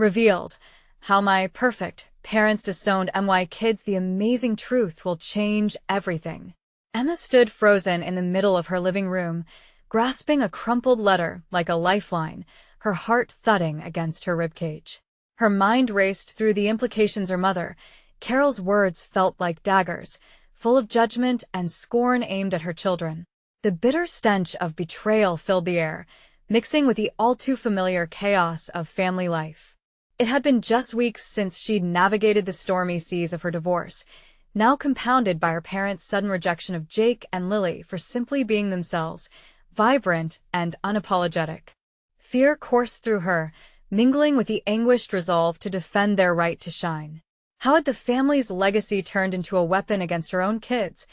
Revealed. How my perfect parents disowned my kids. The amazing truth will change everything. Emma stood frozen in the middle of her living room, grasping a crumpled letter like a lifeline, her heart thudding against her ribcage. Her mind raced through the implications. Her mother, Carol's words felt like daggers, full of judgment and scorn aimed at her children. The bitter stench of betrayal filled the air, mixing with the all-too-familiar chaos of family life. It had been just weeks since she'd navigated the stormy seas of her divorce, now compounded by her parents' sudden rejection of Jake and Lily for simply being themselves, vibrant and unapologetic. Fear coursed through her, mingling with the anguished resolve to defend their right to shine. How had the family's legacy turned into a weapon against her own kids?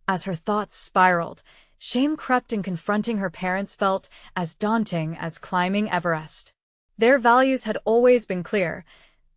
As her thoughts spiraled, shame crept in. Confronting her parents felt as daunting as climbing Everest. Their values had always been clear,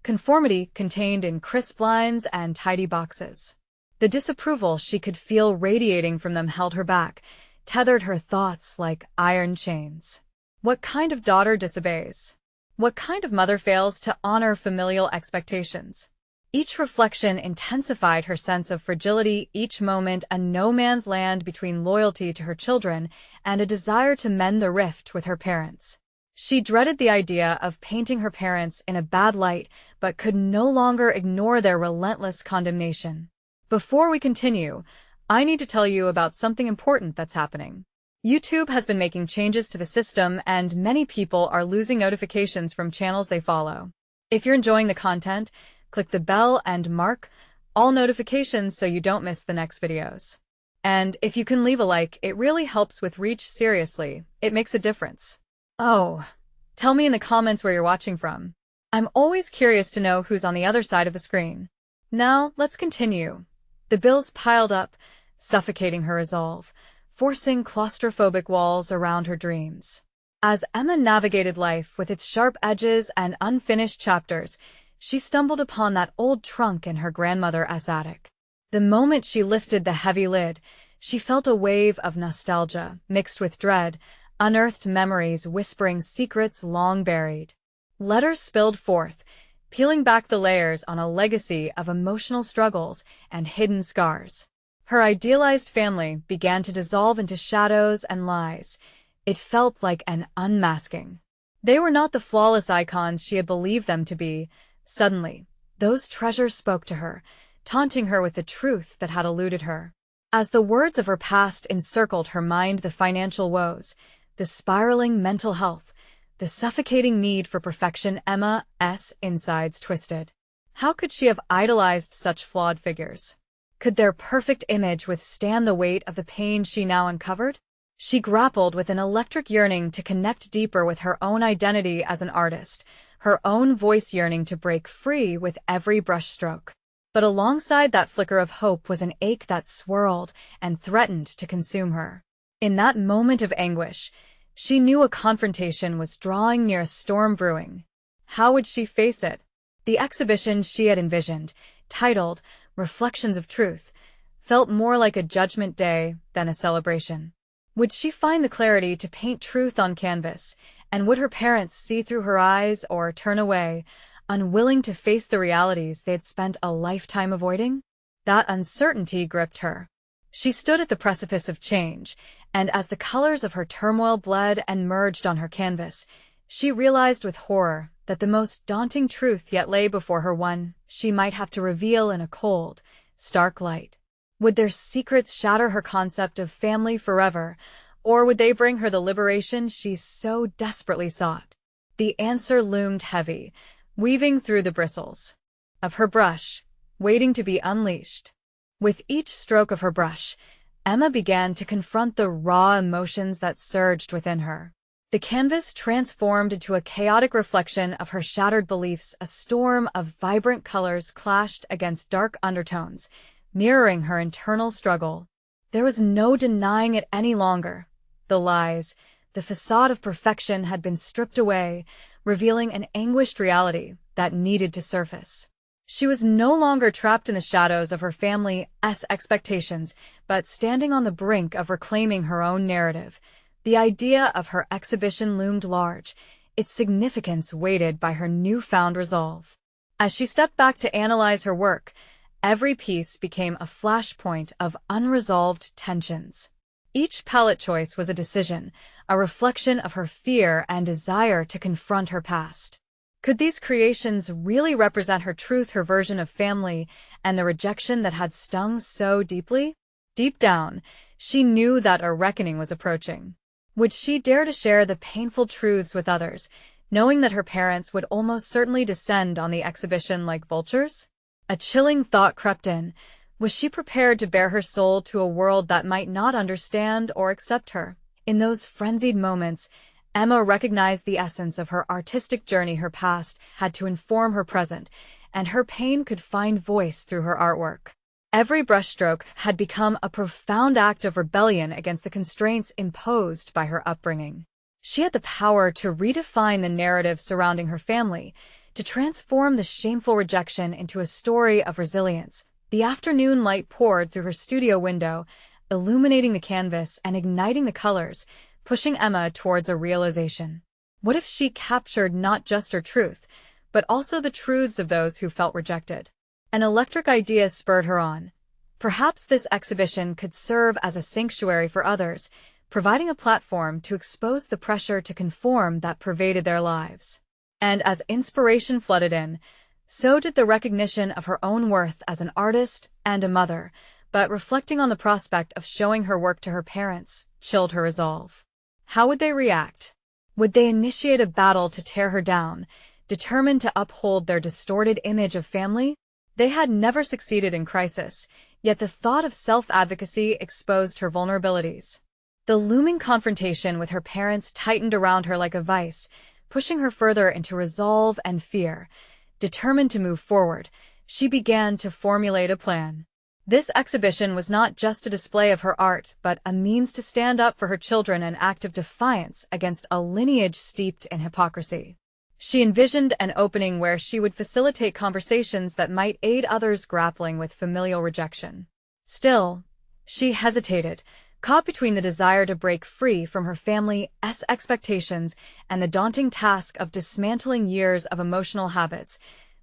conformity contained in crisp lines and tidy boxes. The disapproval she could feel radiating from them held her back, tethered her thoughts like iron chains. What kind of daughter disobeys? What kind of mother fails to honor familial expectations? Each reflection intensified her sense of fragility, each moment a no-man's land between loyalty to her children and a desire to mend the rift with her parents. She dreaded the idea of painting her parents in a bad light, but could no longer ignore their relentless condemnation. Before we continue, I need to tell you about something important that's happening. YouTube has been making changes to the system, and many people are losing notifications from channels they follow. If you're enjoying the content, click the bell and mark all notifications so you don't miss the next videos. And if you can leave a like, it really helps with reach. Seriously, it makes a difference. Oh, tell me in the comments where you're watching from. I'm always curious to know who's on the other side of the screen. Now, let's continue. The bills piled up, suffocating her resolve, forcing claustrophobic walls around her dreams. As Emma navigated life with its sharp edges and unfinished chapters, she stumbled upon that old trunk in her grandmother's attic. The moment she lifted the heavy lid, she felt a wave of nostalgia, mixed with dread, unearthed memories whispering secrets long buried. Letters spilled forth, peeling back the layers on a legacy of emotional struggles and hidden scars. Her idealized family began to dissolve into shadows and lies. It felt like an unmasking. They were not the flawless icons she had believed them to be. Suddenly, those treasures spoke to her, taunting her with the truth that had eluded her. As the words of her past encircled her mind, the financial woes, the spiraling mental health, the suffocating need for perfection, Emma's insides twisted. How could she have idolized such flawed figures? Could their perfect image withstand the weight of the pain she now uncovered? She grappled with an electric yearning to connect deeper with her own identity as an artist, her own voice yearning to break free with every brushstroke. But alongside that flicker of hope was an ache that swirled and threatened to consume her. In that moment of anguish, she knew a confrontation was drawing near, a storm brewing. How would she face it? The exhibition she had envisioned, titled Reflections of Truth, felt more like a judgment day than a celebration. Would she find the clarity to paint truth on canvas, and would her parents see through her eyes or turn away, unwilling to face the realities they had spent a lifetime avoiding? That uncertainty gripped her. She stood at the precipice of change, and as the colors of her turmoil bled and merged on her canvas, she realized with horror that the most daunting truth yet lay before her, one she might have to reveal in a cold, stark light. Would their secrets shatter her concept of family forever, or would they bring her the liberation she so desperately sought? The answer loomed heavy, weaving through the bristles of her brush, waiting to be unleashed. With each stroke of her brush, Emma began to confront the raw emotions that surged within her. The canvas transformed into a chaotic reflection of her shattered beliefs. A storm of vibrant colors clashed against dark undertones, mirroring her internal struggle. There was no denying it any longer. The lies, the facade of perfection had been stripped away, revealing an anguished reality that needed to surface. She was no longer trapped in the shadows of her family's expectations, but standing on the brink of reclaiming her own narrative. The idea of her exhibition loomed large, its significance weighted by her newfound resolve. As she stepped back to analyze her work, every piece became a flashpoint of unresolved tensions. Each palette choice was a decision, a reflection of her fear and desire to confront her past. Could these creations really represent her truth, her version of family, and the rejection that had stung so deeply? Deep down, she knew that a reckoning was approaching. Would she dare to share the painful truths with others, knowing that her parents would almost certainly descend on the exhibition like vultures? A chilling thought crept in. Was she prepared to bare her soul to a world that might not understand or accept her? In those frenzied moments, Emma recognized the essence of her artistic journey. Her past had to inform her present, and her pain could find voice through her artwork. Every brushstroke had become a profound act of rebellion against the constraints imposed by her upbringing. She had the power to redefine the narrative surrounding her family, to transform the shameful rejection into a story of resilience. The afternoon light poured through her studio window, illuminating the canvas and igniting the colors, pushing Emma towards a realization. What if she captured not just her truth, but also the truths of those who felt rejected? An electric idea spurred her on. Perhaps this exhibition could serve as a sanctuary for others, providing a platform to expose the pressure to conform that pervaded their lives. And as inspiration flooded in, so did the recognition of her own worth as an artist and a mother, but reflecting on the prospect of showing her work to her parents chilled her resolve. How would they react? Would they initiate a battle to tear her down, determined to uphold their distorted image of family? They had never succeeded in crisis, yet the thought of self-advocacy exposed her vulnerabilities. The looming confrontation with her parents tightened around her like a vice, pushing her further into resolve and fear. Determined to move forward, she began to formulate a plan. This exhibition was not just a display of her art, but a means to stand up for her children, an act of defiance against a lineage steeped in hypocrisy. She envisioned an opening where she would facilitate conversations that might aid others grappling with familial rejection. Still, she hesitated, caught between the desire to break free from her family's expectations and the daunting task of dismantling years of emotional habits.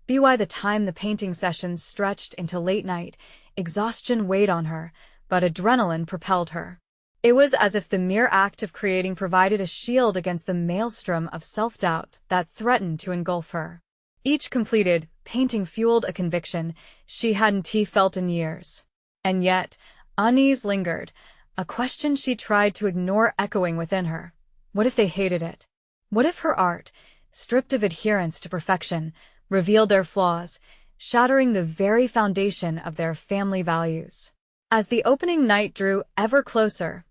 By the time the painting sessions stretched into late night, exhaustion weighed on her, but adrenaline propelled her. It was as if the mere act of creating provided a shield against the maelstrom of self-doubt that threatened to engulf her. Each completed painting fueled a conviction she hadn't felt in years. And yet, unease lingered, a question she tried to ignore echoing within her. What if they hated it? What if her art, stripped of adherence to perfection, revealed their flaws, shattering the very foundation of their family values? As the opening night drew ever closer,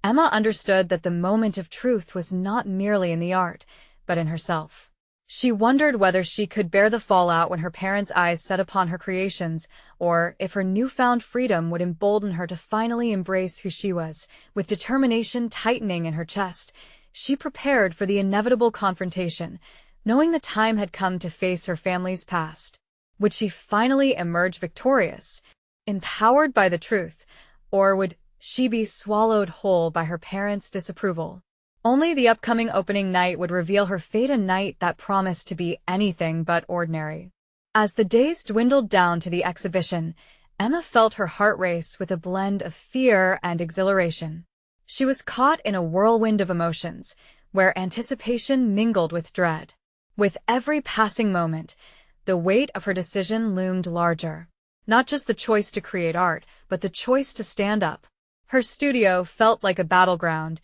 Emma understood that the moment of truth was not merely in the art, but in herself. She wondered whether she could bear the fallout when her parents' eyes set upon her creations, or if her newfound freedom would embolden her to finally embrace who she was. With determination tightening in her chest, she prepared for the inevitable confrontation, knowing the time had come to face her family's past. Would she finally emerge victorious, empowered by the truth, or would she be swallowed whole by her parents' disapproval? Only the upcoming opening night would reveal her fate, a night that promised to be anything but ordinary. As the days dwindled down to the exhibition, Emma felt her heart race with a blend of fear and exhilaration. She was caught in a whirlwind of emotions, where anticipation mingled with dread. With every passing moment, the weight of her decision loomed larger. Not just the choice to create art, but the choice to stand up. Her studio felt like a battleground,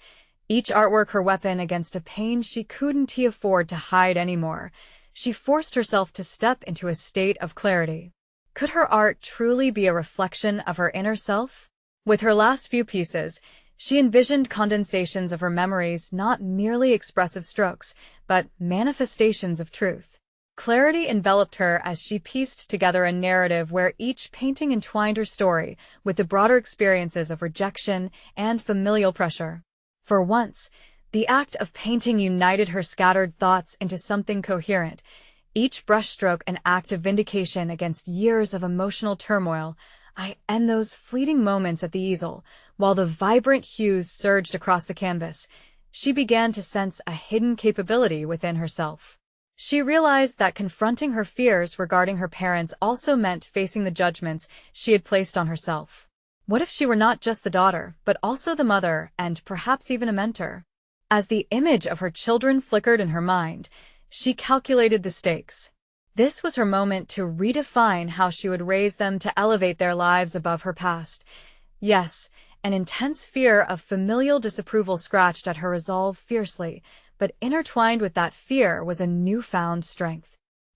each artwork her weapon against a pain she couldn't afford to hide anymore. She forced herself to step into a state of clarity. Could her art truly be a reflection of her inner self? With her last few pieces, she envisioned condensations of her memories, not merely expressive strokes, but manifestations of truth. Clarity enveloped her as she pieced together a narrative where each painting entwined her story with the broader experiences of rejection and familial pressure. For once, the act of painting united her scattered thoughts into something coherent, each brushstroke an act of vindication against years of emotional turmoil. And those fleeting moments at the easel, while the vibrant hues surged across the canvas, she began to sense a hidden capability within herself. She realized that confronting her fears regarding her parents also meant facing the judgments she had placed on herself. What if she were not just the daughter, but also the mother and perhaps even a mentor? As the image of her children flickered in her mind, she calculated the stakes. This was her moment to redefine how she would raise them to elevate their lives above her past. Yes, an intense fear of familial disapproval scratched at her resolve fiercely, but intertwined with that fear was a newfound strength.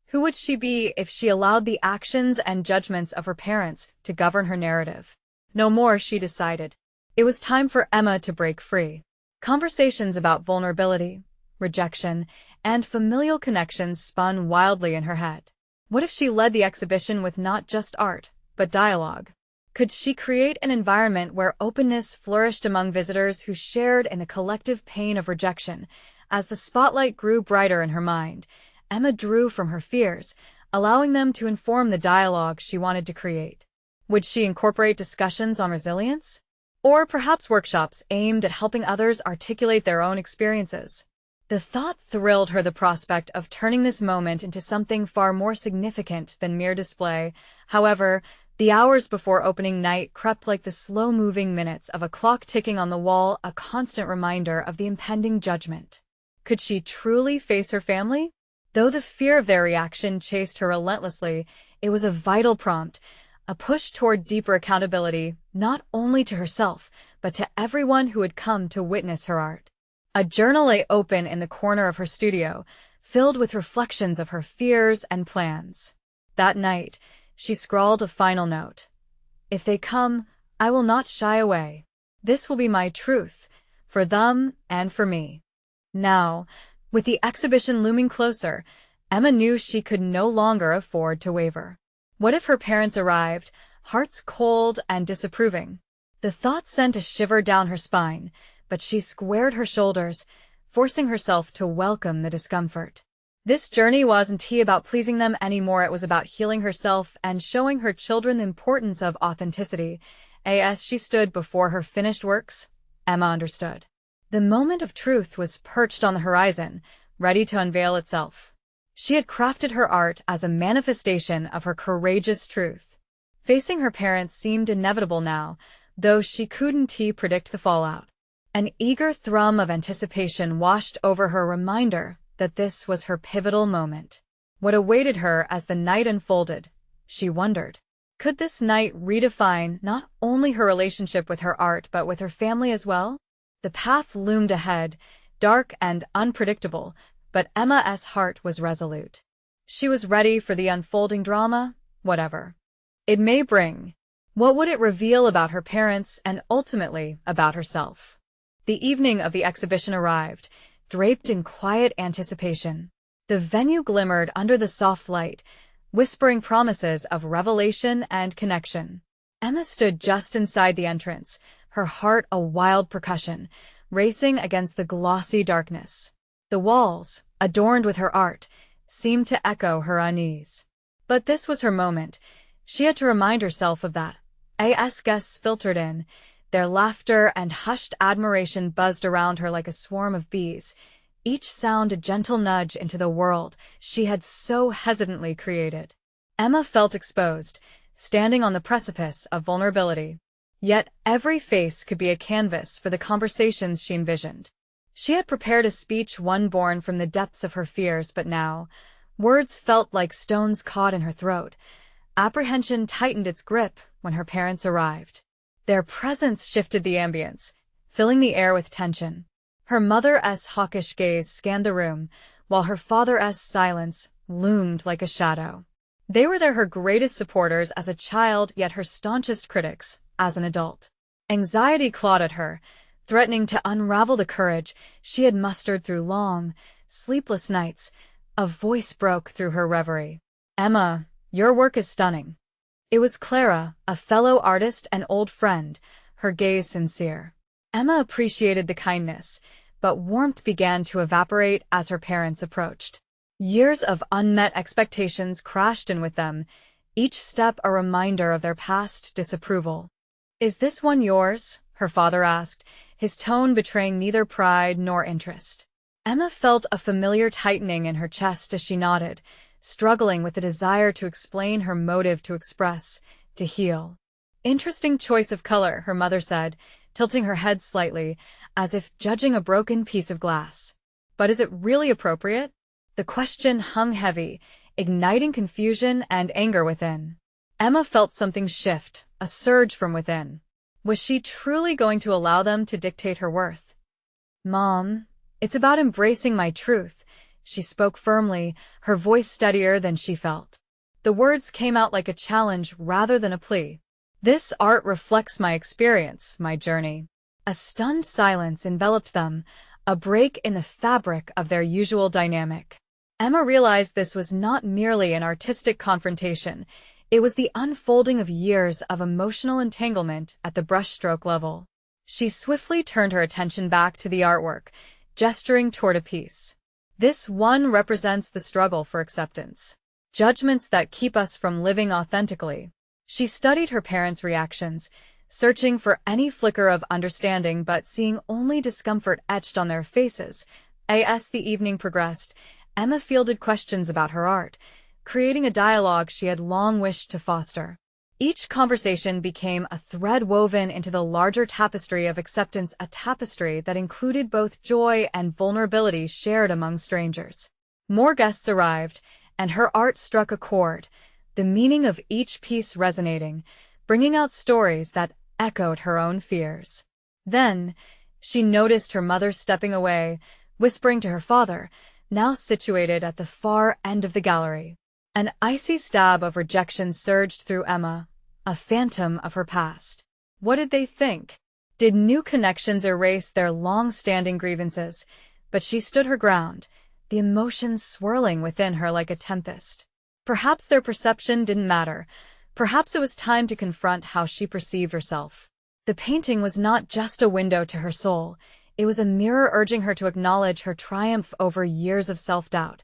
Who would she be if she allowed the actions and judgments of her parents to govern her narrative? No more, she decided. It was time for Emma to break free. Conversations about vulnerability, rejection, and familial connections spun wildly in her head. What if she led the exhibition with not just art, but dialogue? Could she create an environment where openness flourished among visitors who shared in the collective pain of rejection? As the spotlight grew brighter in her mind, Emma drew from her fears, allowing them to inform the dialogue she wanted to create. Would she incorporate discussions on resilience? Or perhaps workshops aimed at helping others articulate their own experiences? The thought thrilled her, the prospect of turning this moment into something far more significant than mere display. However, the hours before opening night crept like the slow-moving minutes of a clock ticking on the wall, a constant reminder of the impending judgment. Could she truly face her family? Though the fear of their reaction chased her relentlessly, it was a vital prompt, a push toward deeper accountability, not only to herself, but to everyone who had come to witness her art. A journal lay open in the corner of her studio, filled with reflections of her fears and plans. That night, she scrawled a final note. If they come, I will not shy away. This will be my truth, for them and for me. Now, with the exhibition looming closer, Emma knew she could no longer afford to waver. What if her parents arrived, hearts cold and disapproving? The thought sent a shiver down her spine, but she squared her shoulders, forcing herself to welcome the discomfort. This journey wasn't about pleasing them anymore. It was about healing herself and showing her children the importance of authenticity. As she stood before her finished works, Emma understood. The moment of truth was perched on the horizon, ready to unveil itself. She had crafted her art as a manifestation of her courageous truth. Facing her parents seemed inevitable now, though she couldn't predict the fallout. An eager thrum of anticipation washed over her, a reminder that this was her pivotal moment. What awaited her as the night unfolded? She wondered. Could this night redefine not only her relationship with her art but with her family as well? The path loomed ahead, dark and unpredictable, but Emma's heart was resolute. She was ready for the unfolding drama, whatever it may bring. What would it reveal about her parents and ultimately about herself? The evening of the exhibition arrived, draped in quiet anticipation. The venue glimmered under the soft light, whispering promises of revelation and connection. Emma stood just inside the entrance, her heart a wild percussion, racing against the glossy darkness. The walls, adorned with her art, seemed to echo her unease. But this was her moment. She had to remind herself of that. As guests filtered in, their laughter and hushed admiration buzzed around her like a swarm of bees, each sound a gentle nudge into the world she had so hesitantly created. Emma felt exposed, standing on the precipice of vulnerability. Yet every face could be a canvas for the conversations she envisioned. She had prepared a speech, one born from the depths of her fears, but now, words felt like stones caught in her throat. Apprehension tightened its grip when her parents arrived. Their presence shifted the ambience, filling the air with tension. Her mother's hawkish gaze scanned the room, while her father's silence loomed like a shadow. They were her greatest supporters as a child, yet her staunchest critics as an adult. Anxiety clawed at her, threatening to unravel the courage she had mustered through long, sleepless nights. A voice broke through her reverie. "Emma, your work is stunning." It was Clara, a fellow artist and old friend, her gaze sincere. Emma appreciated the kindness, but warmth began to evaporate as her parents approached. Years of unmet expectations crashed in with them, each step a reminder of their past disapproval. "Is this one yours?" her father asked, his tone betraying neither pride nor interest. Emma felt a familiar tightening in her chest as she nodded, struggling with the desire to explain her motive to express, to heal. "Interesting choice of color," her mother said, tilting her head slightly, as if judging a broken piece of glass. "But is it really appropriate?" The question hung heavy, igniting confusion and anger within. Emma felt something shift, a surge from within. Was she truly going to allow them to dictate her worth? "Mom, it's about embracing my truth," she spoke firmly, her voice steadier than she felt. The words came out like a challenge rather than a plea. "This art reflects my experience, my journey." A stunned silence enveloped them, a break in the fabric of their usual dynamic. Emma realized this was not merely an artistic confrontation, it was the unfolding of years of emotional entanglement at the brushstroke level. She swiftly turned her attention back to the artwork, gesturing toward a piece. "This one represents the struggle for acceptance. Judgments that keep us from living authentically." She studied her parents' reactions, searching for any flicker of understanding but seeing only discomfort etched on their faces. As the evening progressed, Emma fielded questions about her art, creating a dialogue she had long wished to foster. Each conversation became a thread woven into the larger tapestry of acceptance, a tapestry that included both joy and vulnerability shared among strangers. More guests arrived, and her art struck a chord, the meaning of each piece resonating, bringing out stories that echoed her own fears. Then, she noticed her mother stepping away, whispering to her father, now situated at the far end of the gallery. An icy stab of rejection surged through Emma, a phantom of her past. What did they think? Did new connections erase their long-standing grievances? But she stood her ground, the emotions swirling within her like a tempest. Perhaps their perception didn't matter. Perhaps it was time to confront how she perceived herself. The painting was not just a window to her soul. It was a mirror urging her to acknowledge her triumph over years of self-doubt.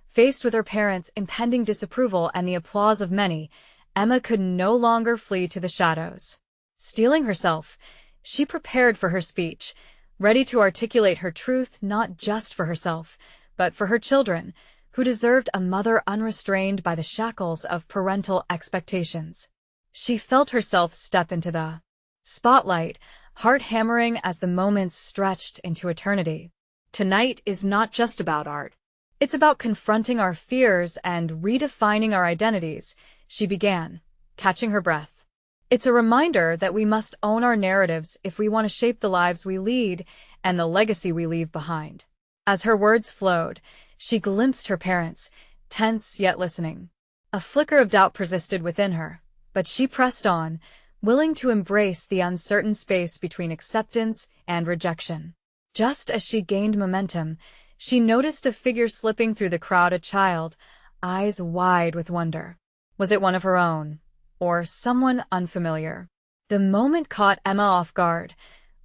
Faced with her parents' impending disapproval and the applause of many, Emma could no longer flee to the shadows. Steeling herself, she prepared for her speech, ready to articulate her truth not just for herself, but for her children, who deserved a mother unrestrained by the shackles of parental expectations. She felt herself step into the spotlight, heart hammering as the moments stretched into eternity. Tonight is not just about art. It's about confronting our fears and redefining our identities, she began, catching her breath. It's a reminder that we must own our narratives if we want to shape the lives we lead and the legacy we leave behind. As her words flowed, she glimpsed her parents, tense yet listening. A flicker of doubt persisted within her, but she pressed on, willing to embrace the uncertain space between acceptance and rejection. Just as she gained momentum, she noticed a figure slipping through the crowd, a child, eyes wide with wonder. Was it one of her own, or someone unfamiliar? The moment caught Emma off guard.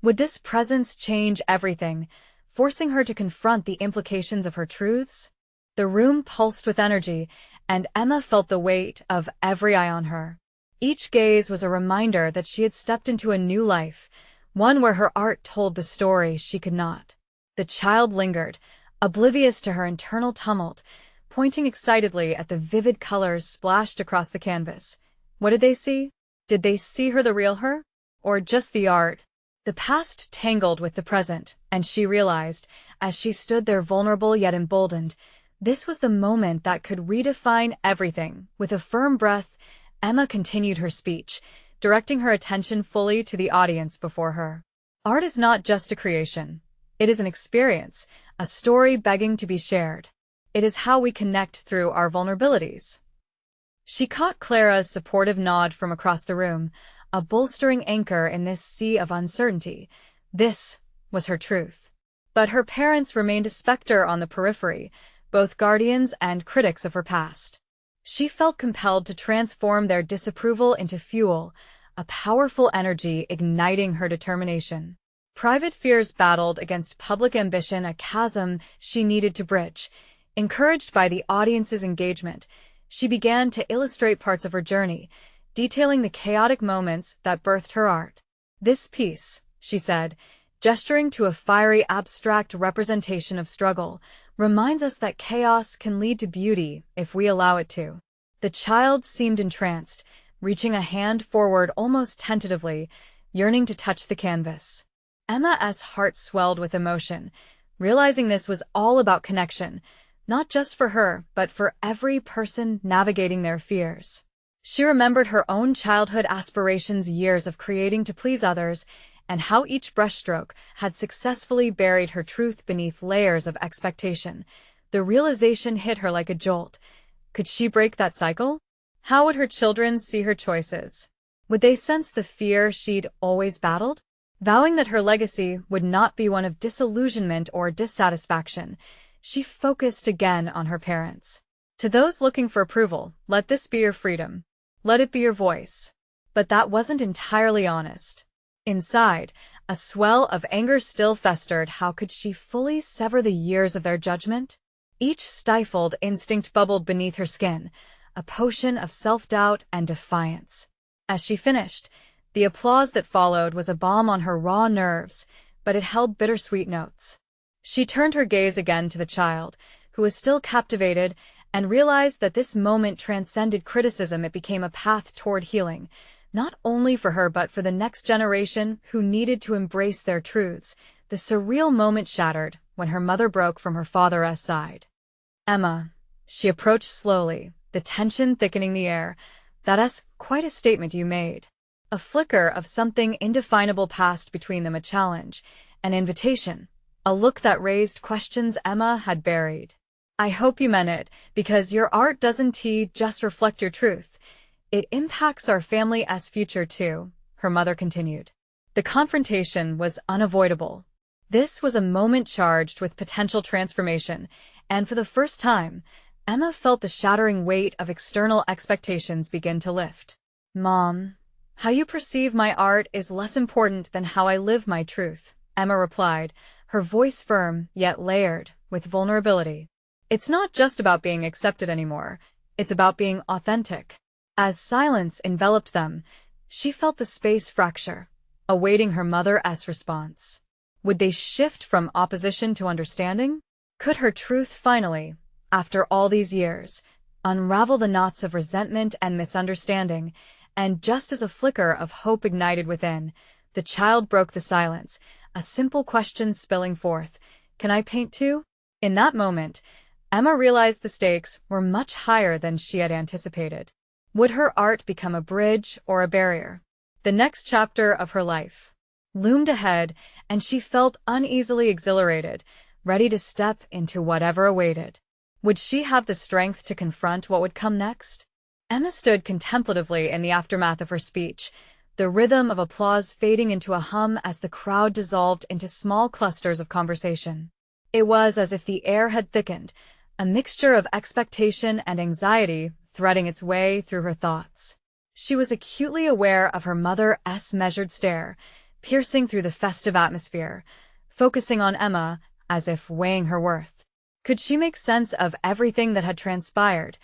Would this presence change everything, forcing her to confront the implications of her truths? The room pulsed with energy, and Emma felt the weight of every eye on her. Each gaze was a reminder that she had stepped into a new life, one where her art told the story she could not. The child lingered, oblivious to her internal tumult, pointing excitedly at the vivid colors splashed across the canvas. What did they see? Did they see her, the real her? Or just the art? The past tangled with the present, and she realized, as she stood there vulnerable yet emboldened, this was the moment that could redefine everything. With a firm breath, Emma continued her speech, directing her attention fully to the audience before her. Art is not just a creation. It is an experience, a story begging to be shared. It is how we connect through our vulnerabilities. She caught Clara's supportive nod from across the room, a bolstering anchor in this sea of uncertainty. This was her truth. But her parents remained a specter on the periphery, both guardians and critics of her past. She felt compelled to transform their disapproval into fuel, a powerful energy igniting her determination. Private fears battled against public ambition, a chasm she needed to bridge. Encouraged by the audience's engagement, she began to illustrate parts of her journey, detailing the chaotic moments that birthed her art. "This piece," she said, gesturing to a fiery abstract representation of struggle, reminds us that chaos can lead to beauty if we allow it to. The child seemed entranced, reaching a hand forward almost tentatively, yearning to touch the canvas. Emma's heart swelled with emotion, realizing this was all about connection, not just for her, but for every person navigating their fears. She remembered her own childhood aspirations, years of creating to please others, and how each brushstroke had successfully buried her truth beneath layers of expectation. The realization hit her like a jolt. Could she break that cycle? How would her children see her choices? Would they sense the fear she'd always battled? Vowing that her legacy would not be one of disillusionment or dissatisfaction, she focused again on her parents. To those looking for approval, let this be your freedom. Let it be your voice. But that wasn't entirely honest. Inside, a swell of anger still festered. How could she fully sever the years of their judgment? Each stifled instinct bubbled beneath her skin, a potion of self-doubt and defiance. As she finished, the applause that followed was a balm on her raw nerves, but it held bittersweet notes. She turned her gaze again to the child, who was still captivated, and realized that this moment transcended criticism. It became a path toward healing, not only for her but for the next generation who needed to embrace their truths. The surreal moment shattered when her mother broke from her father's side. "Emma," she approached slowly, the tension thickening the air. "That's quite a statement you made." A flicker of something indefinable passed between them, a challenge, an invitation, a look that raised questions Emma had buried. "I hope you meant it, because your art doesn't just reflect your truth. It impacts our family's future too," her mother continued. The confrontation was unavoidable. This was a moment charged with potential transformation, and for the first time, Emma felt the shattering weight of external expectations begin to lift. "Mom, how you perceive my art is less important than how I live my truth," Emma replied, her voice firm yet layered with vulnerability. "It's not just about being accepted anymore, it's about being authentic." As silence enveloped them, she felt the space fracture, awaiting her mother's response. Would they shift from opposition to understanding? Could her truth finally, after all these years, unravel the knots of resentment and misunderstanding? And just as a flicker of hope ignited within, the child broke the silence, a simple question spilling forth. "Can I paint too?" In that moment, Emma realized the stakes were much higher than she had anticipated. Would her art become a bridge or a barrier? The next chapter of her life loomed ahead, and she felt uneasily exhilarated, ready to step into whatever awaited. Would she have the strength to confront what would come next? Emma stood contemplatively in the aftermath of her speech, the rhythm of applause fading into a hum as the crowd dissolved into small clusters of conversation. It was as if the air had thickened, a mixture of expectation and anxiety threading its way through her thoughts. She was acutely aware of her mother's measured stare, piercing through the festive atmosphere, focusing on Emma as if weighing her worth. Could she make sense of everything that had transpired?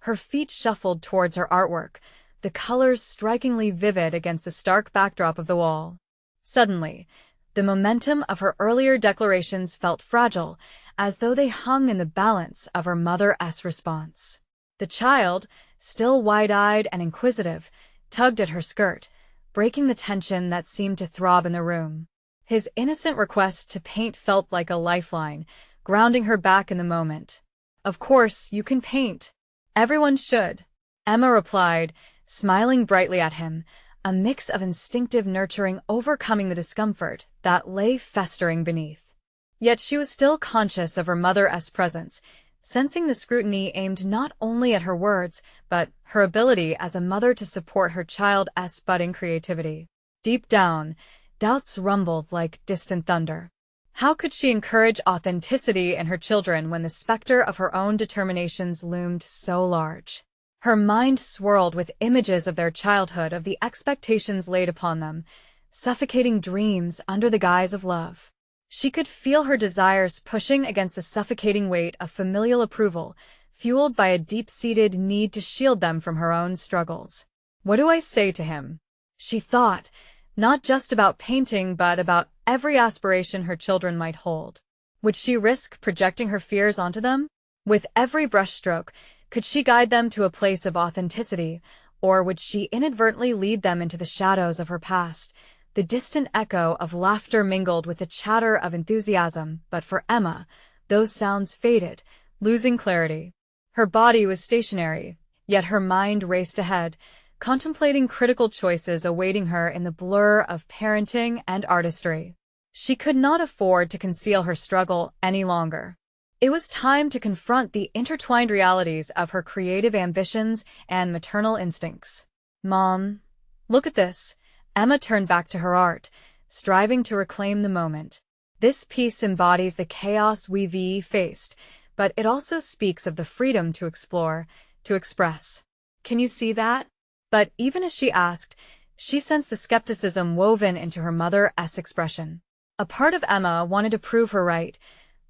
Her feet shuffled towards her artwork, the colors strikingly vivid against the stark backdrop of the wall. Suddenly, the momentum of her earlier declarations felt fragile, as though they hung in the balance of her mother's response. The child, still wide-eyed and inquisitive, tugged at her skirt, breaking the tension that seemed to throb in the room. His innocent request to paint felt like a lifeline, grounding her back in the moment. "Of course, you can paint. Everyone should," Emma replied, smiling brightly at him, a mix of instinctive nurturing overcoming the discomfort that lay festering beneath. Yet she was still conscious of her mother's presence, sensing the scrutiny aimed not only at her words, but her ability as a mother to support her child's budding creativity. Deep down, doubts rumbled like distant thunder. How could she encourage authenticity in her children when the specter of her own determinations loomed so large? Her mind swirled with images of their childhood, of the expectations laid upon them, suffocating dreams under the guise of love. She could feel her desires pushing against the suffocating weight of familial approval, fueled by a deep-seated need to shield them from her own struggles. "What do I say to him?" she thought, not just about painting but about every aspiration her children might hold. Would she risk projecting her fears onto them? With every brushstroke, could she guide them to a place of authenticity, or would she inadvertently lead them into the shadows of her past, the distant echo of laughter mingled with the chatter of enthusiasm? But for Emma, those sounds faded, losing clarity. Her body was stationary, yet her mind raced ahead, contemplating critical choices awaiting her in the blur of parenting and artistry. She could not afford to conceal her struggle any longer. It was time to confront the intertwined realities of her creative ambitions and maternal instincts. "Mom, look at this." Emma turned back to her art, striving to reclaim the moment. This piece embodies the chaos we've faced, but it also speaks of the freedom to explore, to express. "Can you see that?" But even as she asked, she sensed the skepticism woven into her mother's expression. A part of Emma wanted to prove her right,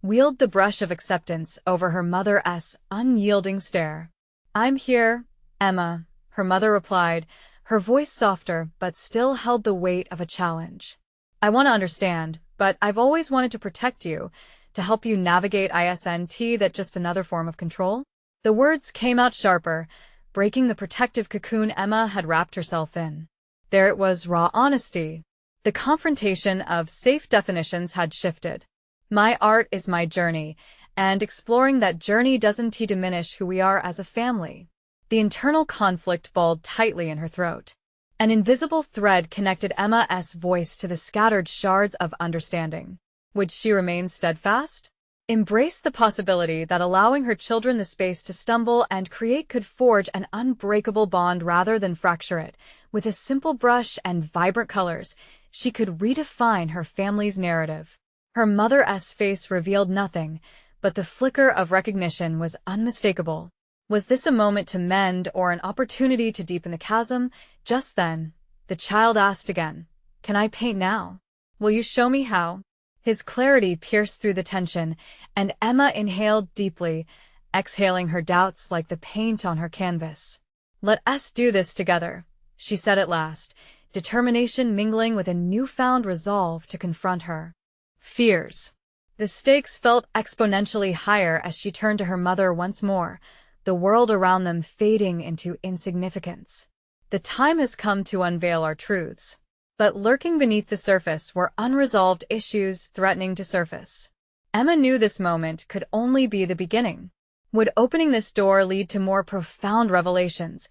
wield the brush of acceptance over her mother's unyielding stare. "I'm here, Emma," her mother replied, her voice softer but still held the weight of a challenge. "I want to understand, but I've always wanted to protect you, to help you navigate isn't that just another form of control?" The words came out sharper, breaking the protective cocoon Emma had wrapped herself in. There it was, raw honesty. The confrontation of safe definitions had shifted. "My art is my journey, and exploring that journey doesn't diminish who we are as a family." The internal conflict balled tightly in her throat. An invisible thread connected Emma's voice to the scattered shards of understanding. Would she remain steadfast? Embrace the possibility that allowing her children the space to stumble and create could forge an unbreakable bond rather than fracture it. With a simple brush and vibrant colors, she could redefine her family's narrative. Her mother's face revealed nothing, but the flicker of recognition was unmistakable. Was this a moment to mend or an opportunity to deepen the chasm? Just then, the child asked again, "Can I paint now? Will you show me how?" His clarity pierced through the tension, and Emma inhaled deeply, exhaling her doubts like the paint on her canvas. "Let us do this together," she said at last, determination mingling with a newfound resolve to confront her fears. The stakes felt exponentially higher as she turned to her mother once more, the world around them fading into insignificance. "The time has come to unveil our truths." But lurking beneath the surface were unresolved issues threatening to surface. Emma knew this moment could only be the beginning. Would opening this door lead to more profound revelations,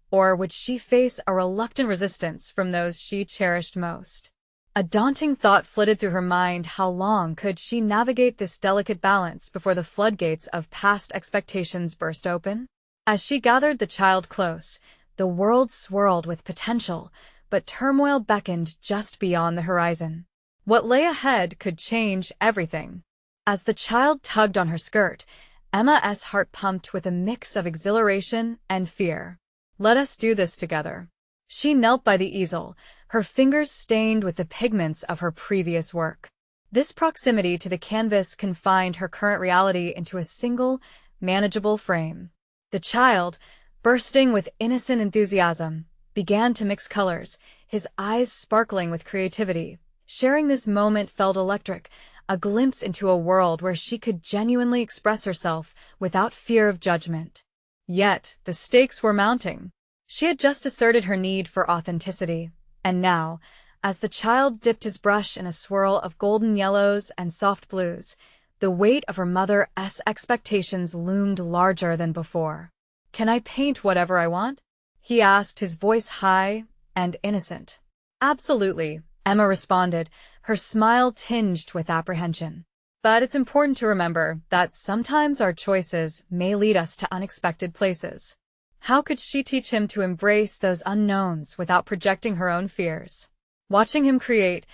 or would she face a reluctant resistance from those she cherished most? A daunting thought flitted through her mind. How long could she navigate this delicate balance before the floodgates of past expectations burst open? As she gathered the child close, the world swirled with potential, but turmoil beckoned just beyond the horizon. What lay ahead could change everything. As the child tugged on her skirt, Emma's heart pumped with a mix of exhilaration and fear. "Let us do this together." She knelt by the easel, her fingers stained with the pigments of her previous work. This proximity to the canvas confined her current reality into a single, manageable frame. The child, bursting with innocent enthusiasm, began to mix colors, his eyes sparkling with creativity. Sharing this moment felt electric, a glimpse into a world where she could genuinely express herself without fear of judgment. Yet, the stakes were mounting. She had just asserted her need for authenticity, and now, as the child dipped his brush in a swirl of golden yellows and soft blues, the weight of her mother's expectations loomed larger than before. "Can I paint whatever I want?" he asked, his voice high and innocent. "Absolutely," Emma responded, her smile tinged with apprehension. "But it's important to remember that sometimes our choices may lead us to unexpected places." How could she teach him to embrace those unknowns without projecting her own fears? Watching him create,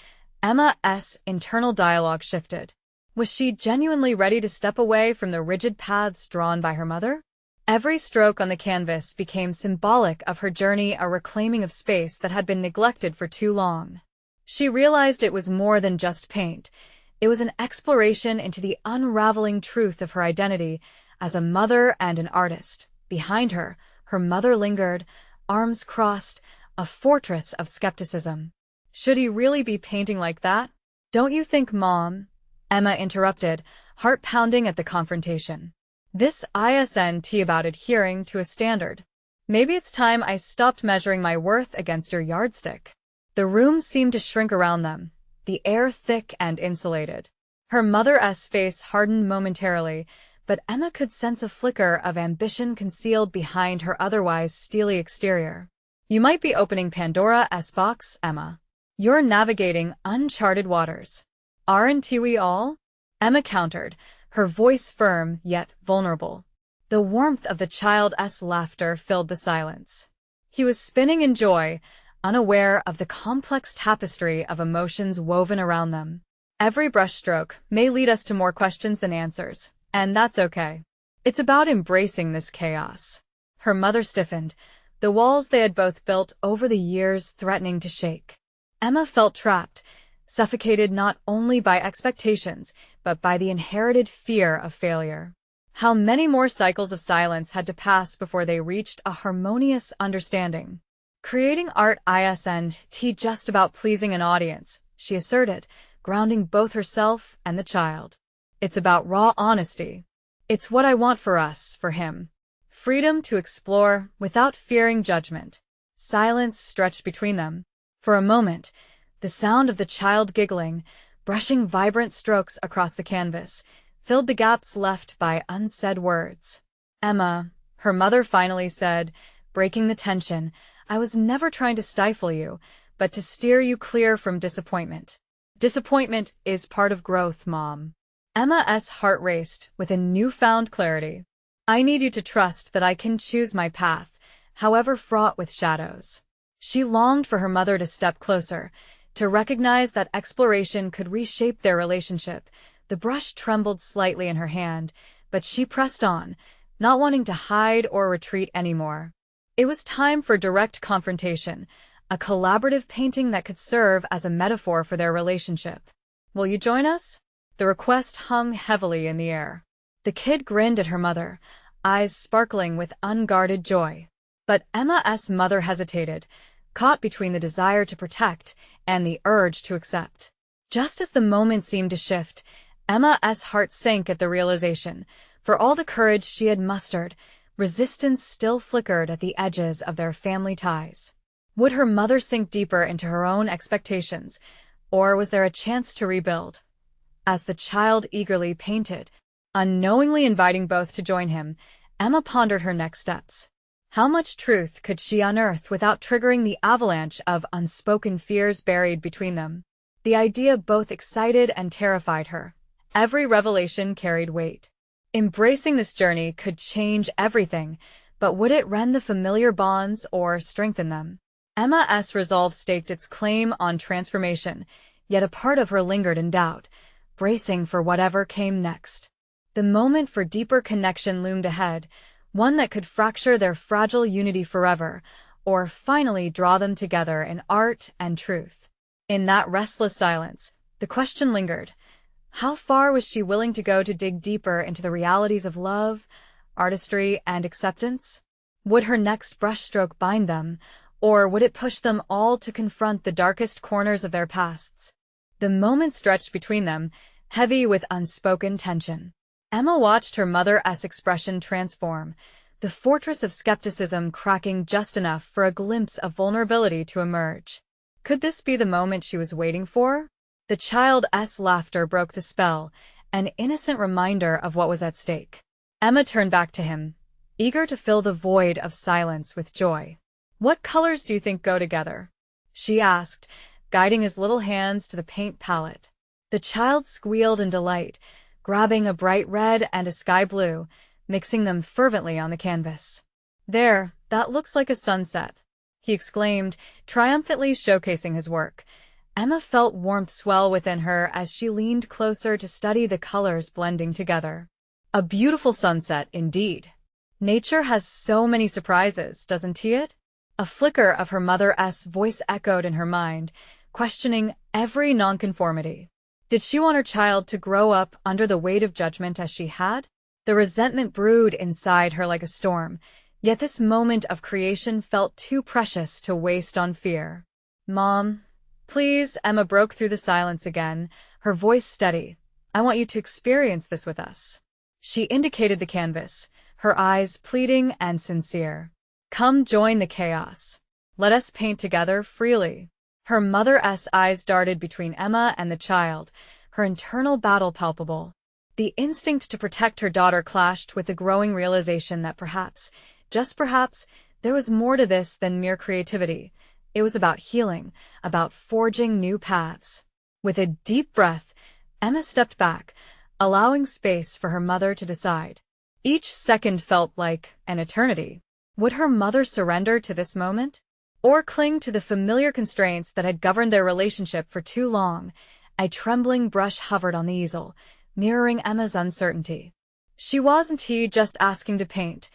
Emma's internal dialogue shifted. Was she genuinely ready to step away from the rigid paths drawn by her mother? Every stroke on the canvas became symbolic of her journey, a reclaiming of space that had been neglected for too long. She realized it was more than just paint. It was an exploration into the unraveling truth of her identity as a mother and an artist. Behind her, her mother lingered, arms crossed, a fortress of skepticism. Should he really be painting like that? Don't you think, Mom? Emma interrupted, heart pounding at the confrontation. This isn't about adhering to a standard. Maybe it's time I stopped measuring my worth against your yardstick. The room seemed to shrink around them, the air thick and insulated. Her mother's face hardened momentarily, but Emma could sense a flicker of ambition concealed behind her otherwise steely exterior. You might be opening Pandora's box, Emma. You're navigating uncharted waters. Aren't we all? Emma countered, her voice firm yet vulnerable. The warmth of the child's laughter filled the silence. He was spinning in joy, unaware of the complex tapestry of emotions woven around them. Every brushstroke may lead us to more questions than answers, and that's okay. It's about embracing this chaos. Her mother stiffened, the walls they had both built over the years threatening to shake. Emma felt trapped, suffocated not only by expectations, but by the inherited fear of failure. How many more cycles of silence had to pass before they reached a harmonious understanding? Creating art isn't just about pleasing an audience, she asserted, grounding both herself and the child. It's about raw honesty. It's what I want for us, for him. Freedom to explore without fearing judgment. Silence stretched between them. For a moment, the sound of the child giggling, brushing vibrant strokes across the canvas, filled the gaps left by unsaid words. Emma, her mother finally said, breaking the tension, I was never trying to stifle you, but to steer you clear from disappointment. Disappointment is part of growth, Mom. Emma's heart raced with a newfound clarity. I need you to trust that I can choose my path, however fraught with shadows. She longed for her mother to step closer, to recognize that exploration could reshape their relationship. The brush trembled slightly in her hand, but she pressed on, not wanting to hide or retreat anymore. It was time for direct confrontation, a collaborative painting that could serve as a metaphor for their relationship. Will you join us? The request hung heavily in the air. The kid grinned at her mother, eyes sparkling with unguarded joy. But Emma's mother hesitated, caught between the desire to protect and the urge to accept. Just as the moment seemed to shift, Emma's heart sank at the realization. For all the courage she had mustered, resistance still flickered at the edges of their family ties. Would her mother sink deeper into her own expectations, or was there a chance to rebuild? As the child eagerly painted, unknowingly inviting both to join him, Emma pondered her next steps. How much truth could she unearth without triggering the avalanche of unspoken fears buried between them? The idea both excited and terrified her. Every revelation carried weight. Embracing this journey could change everything, but would it rend the familiar bonds or strengthen them? Emma's resolve staked its claim on transformation, yet a part of her lingered in doubt, bracing for whatever came next. The moment for deeper connection loomed ahead, one that could fracture their fragile unity forever, or finally draw them together in art and truth. In that restless silence, the question lingered. How far was she willing to go to dig deeper into the realities of love, artistry, and acceptance? Would her next brushstroke bind them, or would it push them all to confront the darkest corners of their pasts? The moment stretched between them, heavy with unspoken tension. Emma watched her mother's expression transform, the fortress of skepticism cracking just enough for a glimpse of vulnerability to emerge. Could this be the moment she was waiting for? The child's laughter broke the spell, an innocent reminder of what was at stake. Emma turned back to him, eager to fill the void of silence with joy. What colors do you think go together? She asked, guiding his little hands to the paint palette. The child squealed in delight, grabbing a bright red and a sky blue, mixing them fervently on the canvas. There, that looks like a sunset, he exclaimed, triumphantly showcasing his work. Emma felt warmth swell within her as she leaned closer to study the colors blending together. A beautiful sunset, indeed. Nature has so many surprises, doesn't it? A flicker of her mother's voice echoed in her mind, questioning every nonconformity. Did she want her child to grow up under the weight of judgment as she had? The resentment brewed inside her like a storm, yet this moment of creation felt too precious to waste on fear. Mom, Please, Emma broke through the silence again, her voice steady. I want you to experience this with us. She indicated the canvas, her eyes pleading and sincere. Come join the chaos. Let us paint together freely. Her mother's eyes darted between Emma and the child, her internal battle palpable. The instinct to protect her daughter clashed with the growing realization that perhaps, just perhaps, there was more to this than mere creativity. It was about healing, about forging new paths. With a deep breath, Emma stepped back, allowing space for her mother to decide. Each second felt like an eternity. Would her mother surrender to this moment? Or cling to the familiar constraints that had governed their relationship for too long? A trembling brush hovered on the easel, mirroring Emma's uncertainty. She wasn't just asking to paint.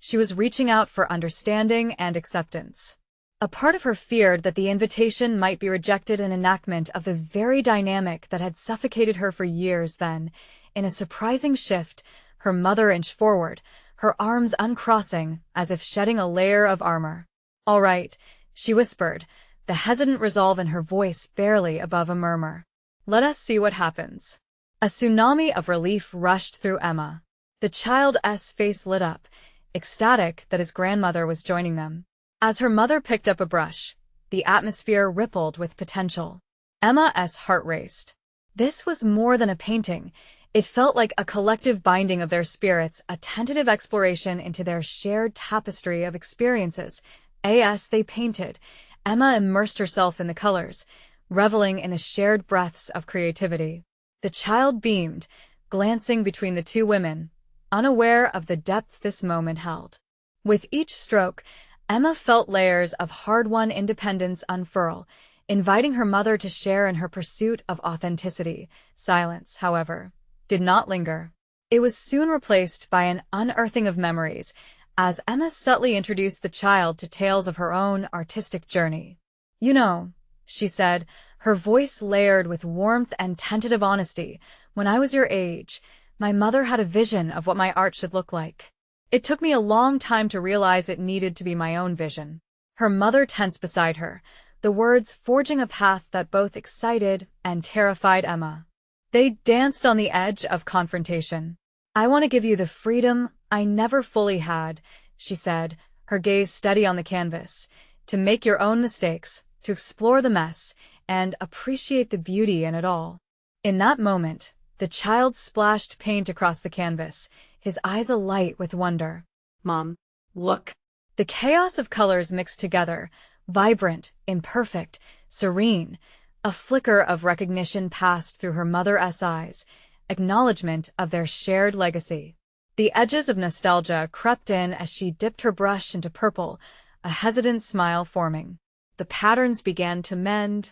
She was reaching out for understanding and acceptance. A part of her feared that the invitation might be rejected, an enactment of the very dynamic that had suffocated her for years. Then, in a surprising shift, her mother inched forward, her arms uncrossing as if shedding a layer of armor. All right, she whispered, the hesitant resolve in her voice barely above a murmur. Let us see what happens. A tsunami of relief rushed through Emma. The child's face lit up, ecstatic that his grandmother was joining them. As her mother picked up a brush, the atmosphere rippled with potential. Emma's heart raced. This was more than a painting. It felt like a collective binding of their spirits, a tentative exploration into their shared tapestry of experiences. As they painted, Emma immersed herself in the colors, reveling in the shared breaths of creativity. The child beamed, glancing between the two women, unaware of the depth this moment held. With each stroke, Emma felt layers of hard-won independence unfurl, inviting her mother to share in her pursuit of authenticity. Silence, however, did not linger. It was soon replaced by an unearthing of memories, as Emma subtly introduced the child to tales of her own artistic journey. You know, she said, her voice layered with warmth and tentative honesty, when I was your age, my mother had a vision of what my art should look like. It took me a long time to realize it needed to be my own vision. Her mother tensed beside her, the words forging a path that both excited and terrified Emma. They danced on the edge of confrontation. I want to give you the freedom I never fully had, she said, her gaze steady on the canvas, to make your own mistakes, to explore the mess, and appreciate the beauty in it all. In that moment, the child splashed paint across the canvas, his eyes alight with wonder. Mom, look. The chaos of colors mixed together, vibrant, imperfect, serene. A flicker of recognition passed through her mother's eyes, acknowledgement of their shared legacy. The edges of nostalgia crept in as she dipped her brush into purple, a hesitant smile forming. The patterns began to mend.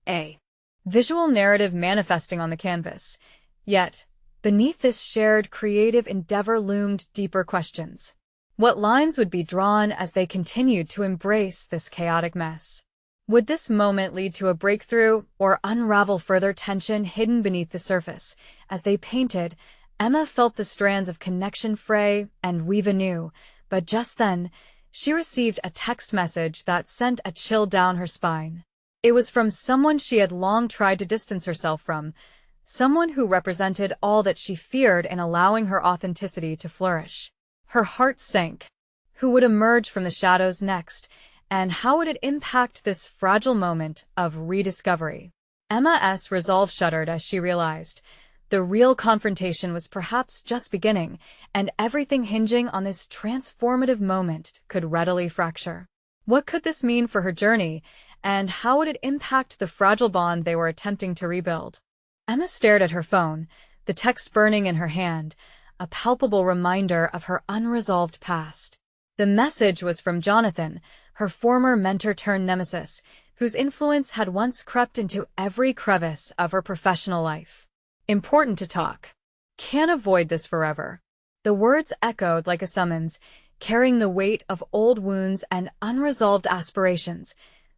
A visual narrative manifesting on the canvas. Yet, beneath this shared creative endeavor loomed deeper questions. What lines would be drawn as they continued to embrace this chaotic mess? Would this moment lead to a breakthrough or unravel further tension hidden beneath the surface? As they painted, Emma felt the strands of connection fray and weave anew, but just then, she received a text message that sent a chill down her spine. It was from someone she had long tried to distance herself from, someone who represented all that she feared in allowing her authenticity to flourish. Her heart sank. Who would emerge from the shadows next, and how would it impact this fragile moment of rediscovery? Emma's resolve shuddered as she realized the real confrontation was perhaps just beginning, and everything hinging on this transformative moment could readily fracture. What could this mean for her journey, and how would it impact the fragile bond they were attempting to rebuild? Emma stared at her phone, the text burning in her hand, a palpable reminder of her unresolved past. The message was from Jonathan, her former mentor-turned-nemesis, whose influence had once crept into every crevice of her professional life. Important to talk. Can't avoid this forever. The words echoed like a summons, carrying the weight of old wounds and unresolved aspirations.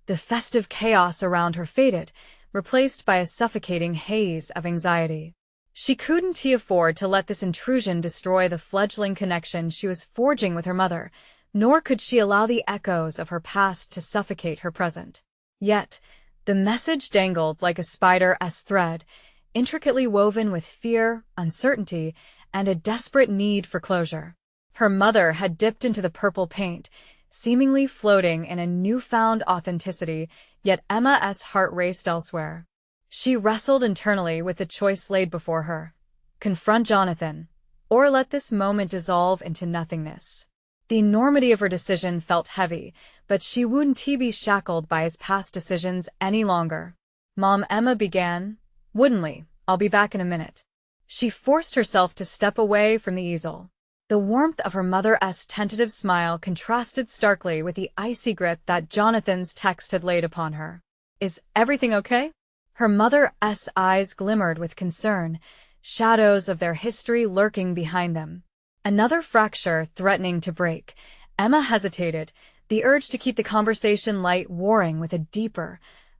The festive chaos around her faded, replaced by a suffocating haze of anxiety. She couldn't afford to let this intrusion destroy the fledgling connection she was forging with her mother, nor could she allow the echoes of her past to suffocate her present. Yet, The message dangled like a spider-esque thread, intricately woven with fear, uncertainty, and a desperate need for closure. Her mother had dipped into the purple paint, seemingly floating in a newfound authenticity, yet Emma's heart raced elsewhere. She wrestled internally with the choice laid before her. Confront Jonathan, or let this moment dissolve into nothingness. The enormity of her decision felt heavy, but she wouldn't be shackled by his past decisions any longer. Mom, Emma began. Woodenly, I'll be back in a minute. She forced herself to step away from the easel. The warmth of her mother's tentative smile contrasted starkly with the icy grip that Jonathan's text had laid upon her. Is everything okay? Her mother's eyes glimmered with concern, shadows of their history lurking behind them. Another fracture threatening to break. Emma hesitated, the urge to keep the conversation light warring with a deeper,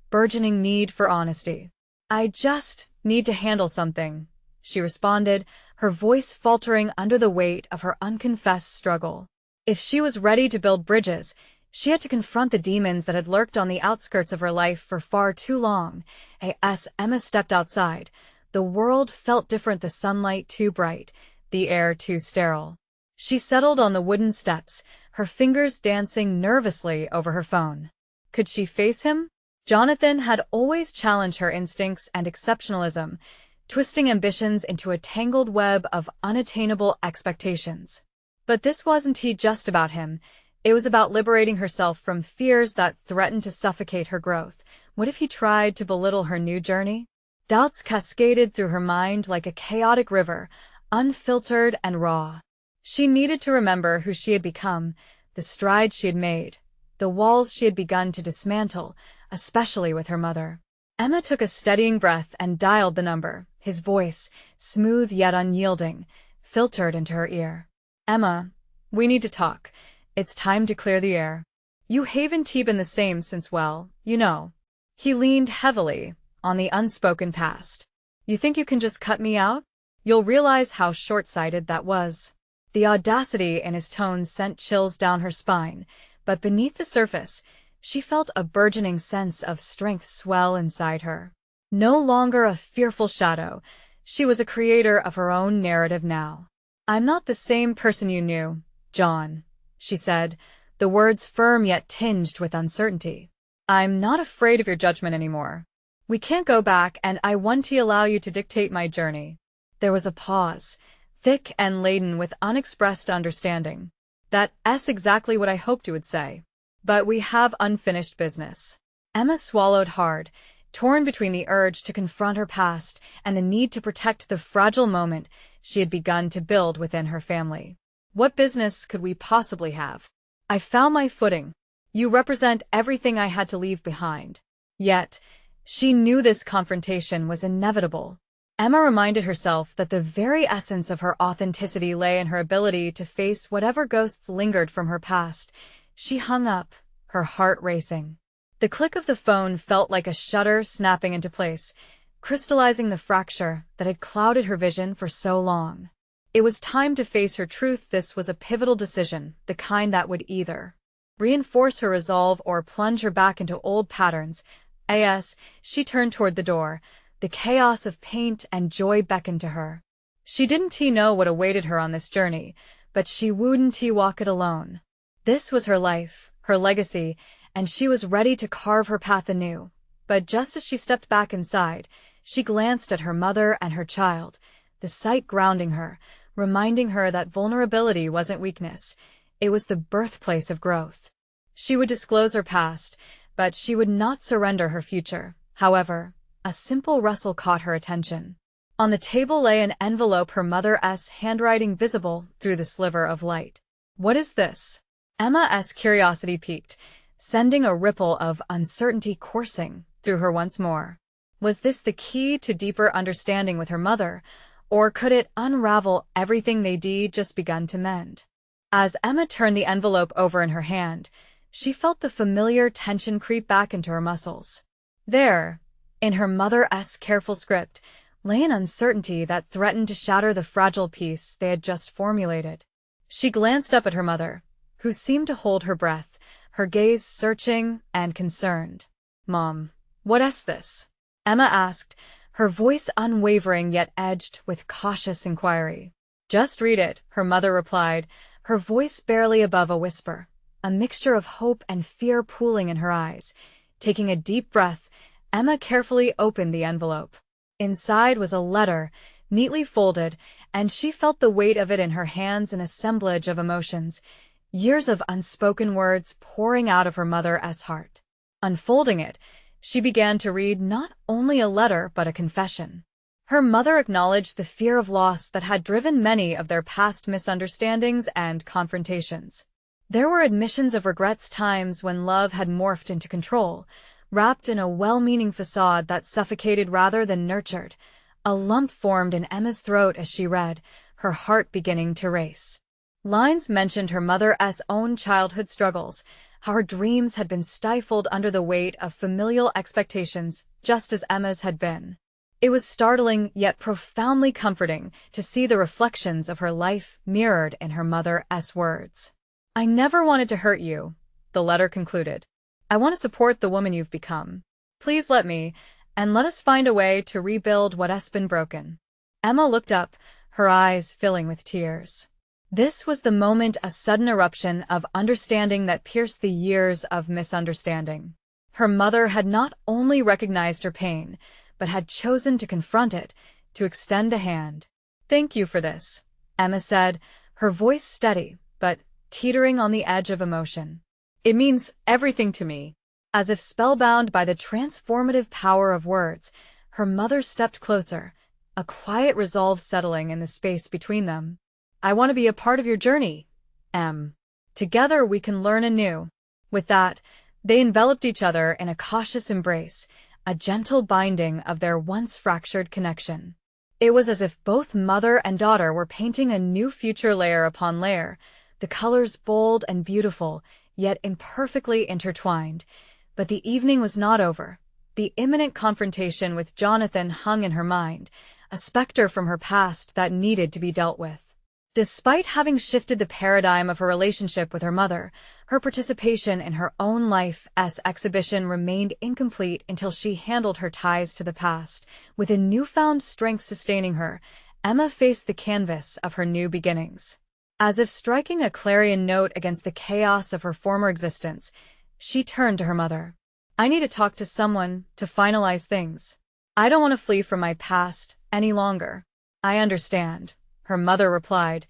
burgeoning need for honesty. I just need to handle something, she responded, her voice faltering under the weight of her unconfessed struggle. If she was ready to build bridges, she had to confront the demons that had lurked on the outskirts of her life for far too long. As Emma stepped outside, the world felt different, the sunlight too bright, the air too sterile. She settled on the wooden steps, her fingers dancing nervously over her phone. Could she face him? Jonathan had always challenged her instincts and exceptionalism, twisting ambitions into a tangled web of unattainable expectations. But this wasn't just about him. It was about liberating herself from fears that threatened to suffocate her growth. What if he tried to belittle her new journey? Doubts cascaded through her mind like a chaotic river, unfiltered and raw. She needed to remember who she had become, the strides she had made, the walls she had begun to dismantle, especially with her mother. Emma took a steadying breath and dialed the number, his voice, smooth yet unyielding, filtered into her ear. Emma, we need to talk. It's time to clear the air. You haven't been the same since, well, you know. He leaned heavily on the unspoken past. You think you can just cut me out? You'll realize how short-sighted that was. The audacity in his tone sent chills down her spine, but beneath the surface, she felt a burgeoning sense of strength swell inside her. No longer a fearful shadow, she was a creator of her own narrative now. I'm not the same person you knew, John, she said, the words firm yet tinged with uncertainty. I'm not afraid of your judgment anymore. We can't go back, and I want to allow you to dictate my journey. There was a pause, thick and laden with unexpressed understanding. That's exactly what I hoped you would say. But we have unfinished business. Emma swallowed hard, torn between the urge to confront her past and the need to protect the fragile moment she had begun to build within her family. What business could we possibly have? I found my footing. You represent everything I had to leave behind. Yet, she knew this confrontation was inevitable. Emma reminded herself that the very essence of her authenticity lay in her ability to face whatever ghosts lingered from her past. She hung up, her heart racing. The click of the phone felt like a shutter snapping into place, crystallizing the fracture that had clouded her vision for so long. It was time to face her truth. This was a pivotal decision, the kind that would either reinforce her resolve or plunge her back into old patterns. As she turned toward the door, the chaos of paint and joy beckoned to her. She didn't know what awaited her on this journey, but she wouldn't walk it alone. This was her life, her legacy, and she was ready to carve her path anew. But just as she stepped back inside, she glanced at her mother and her child, the sight grounding her, reminding her that vulnerability wasn't weakness, it was the birthplace of growth. She would disclose her past, but she would not surrender her future. However, a simple rustle caught her attention. On the table lay an envelope, her mother's handwriting visible through the sliver of light. What is this? Emma's curiosity piqued, sending a ripple of uncertainty coursing through her once more. Was this the key to deeper understanding with her mother, or could it unravel everything they'd just begun to mend? As Emma turned the envelope over in her hand, she felt the familiar tension creep back into her muscles. There, in her mother's careful script, lay an uncertainty that threatened to shatter the fragile peace they had just formulated. She glanced up at her mother, who seemed to hold her breath, her gaze searching and concerned. Mom, "What's this?" Emma asked, her voice unwavering yet edged with cautious inquiry. "Just read it," her mother replied, her voice barely above a whisper, a mixture of hope and fear pooling in her eyes. Taking a deep breath, Emma carefully opened the envelope. Inside was a letter, neatly folded, and she felt the weight of it in her hands, an assemblage of emotions, years of unspoken words pouring out of her mother's heart. Unfolding it, she began to read not only a letter but a confession. Her mother acknowledged the fear of loss that had driven many of their past misunderstandings and confrontations. There were admissions of regrets, times when love had morphed into control, wrapped in a well-meaning facade that suffocated rather than nurtured. A lump formed in Emma's throat as she read, her heart beginning to race. Lines mentioned her mother's own childhood struggles, how her dreams had been stifled under the weight of familial expectations, just as Emma's had been. It was startling yet profoundly comforting to see the reflections of her life mirrored in her mother's words. "I never wanted to hurt you," the letter concluded. "I want to support the woman you've become. Please let me, and let us find a way to rebuild what's been broken." Emma looked up, her eyes filling with tears. This was the moment, a sudden eruption of understanding that pierced the years of misunderstanding. Her mother had not only recognized her pain, but had chosen to confront it, to extend a hand. "Thank you for this," Emma said, her voice steady, but teetering on the edge of emotion. "It means everything to me." As if spellbound by the transformative power of words, her mother stepped closer, a quiet resolve settling in the space between them. "I want to be a part of your journey, Em. Together we can learn anew." With that, they enveloped each other in a cautious embrace, a gentle binding of their once fractured connection. It was as if both mother and daughter were painting a new future layer upon layer, the colors bold and beautiful, yet imperfectly intertwined. But the evening was not over. The imminent confrontation with Jonathan hung in her mind, a specter from her past that needed to be dealt with. Despite having shifted the paradigm of her relationship with her mother, her participation in her own life's exhibition remained incomplete until she handled her ties to the past. With a newfound strength sustaining her, Emma faced the canvas of her new beginnings. As if striking a clarion note against the chaos of her former existence, she turned to her mother. "I need to talk to someone to finalize things. I don't want to flee from my past any longer." "I understand," her mother replied,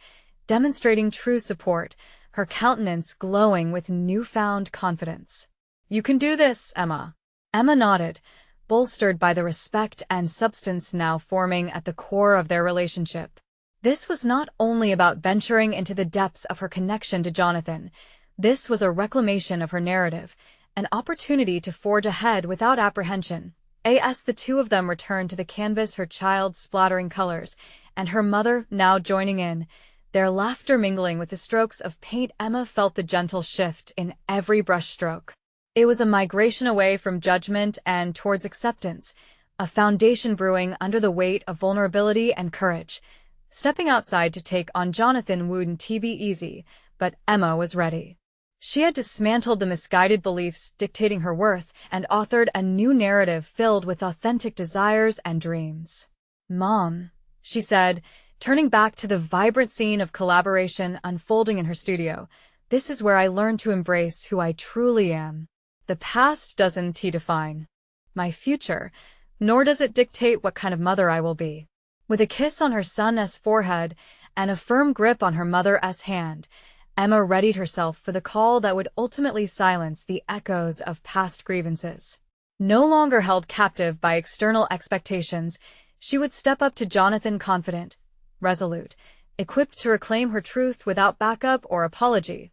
demonstrating true support, her countenance glowing with newfound confidence. "You can do this, Emma." Emma nodded, bolstered by the respect and substance now forming at the core of their relationship. This was not only about venturing into the depths of her connection to Jonathan. This was a reclamation of her narrative, an opportunity to forge ahead without apprehension. As the two of them returned to the canvas, her child splattering colors, and her mother now joining in, their laughter mingling with the strokes of paint, Emma felt the gentle shift in every brushstroke. It was a migration away from judgment and towards acceptance, a foundation brewing under the weight of vulnerability and courage. Stepping outside to take on Jonathan wouldn't be easy, but Emma was ready. She had dismantled the misguided beliefs dictating her worth and authored a new narrative filled with authentic desires and dreams. "Mom," she said, turning back to the vibrant scene of collaboration unfolding in her studio, "this is where I learned to embrace who I truly am. The past doesn't define my future, nor does it dictate what kind of mother I will be." With a kiss on her son's forehead and a firm grip on her mother's hand, Emma readied herself for the call that would ultimately silence the echoes of past grievances. No longer held captive by external expectations, she would step up to Jonathan confident, resolute, equipped to reclaim her truth without backup or apology.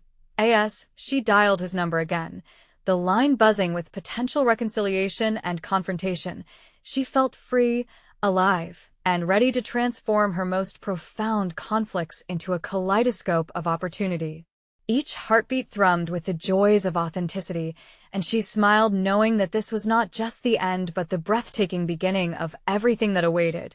She dialed his number again, the line buzzing with potential reconciliation and confrontation. She felt free, alive, and ready to transform her most profound conflicts into a kaleidoscope of opportunity. Each heartbeat thrummed with the joys of authenticity, and she smiled knowing that this was not just the end but the breathtaking beginning of everything that awaited.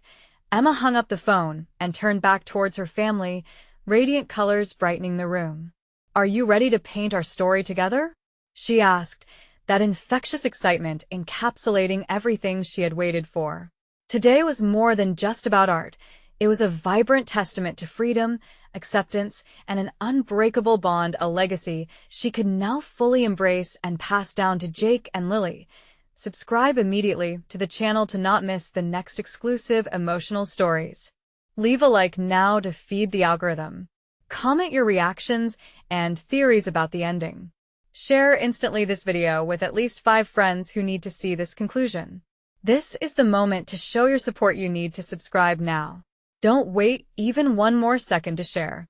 Emma hung up the phone and turned back towards her family, radiant colors brightening the room. "Are you ready to paint our story together?" she asked, that infectious excitement encapsulating everything she had waited for. Today was more than just about art. It was a vibrant testament to freedom, acceptance, and an unbreakable bond, a legacy she could now fully embrace and pass down to Jake and Lily. Subscribe immediately to the channel to not miss the next exclusive emotional stories. Leave a like now to feed the algorithm. Comment your reactions and theories about the ending. Share instantly this video with at least 5 friends who need to see this conclusion. This is the moment to show your support. You need to subscribe now. Don't wait even one more second to share.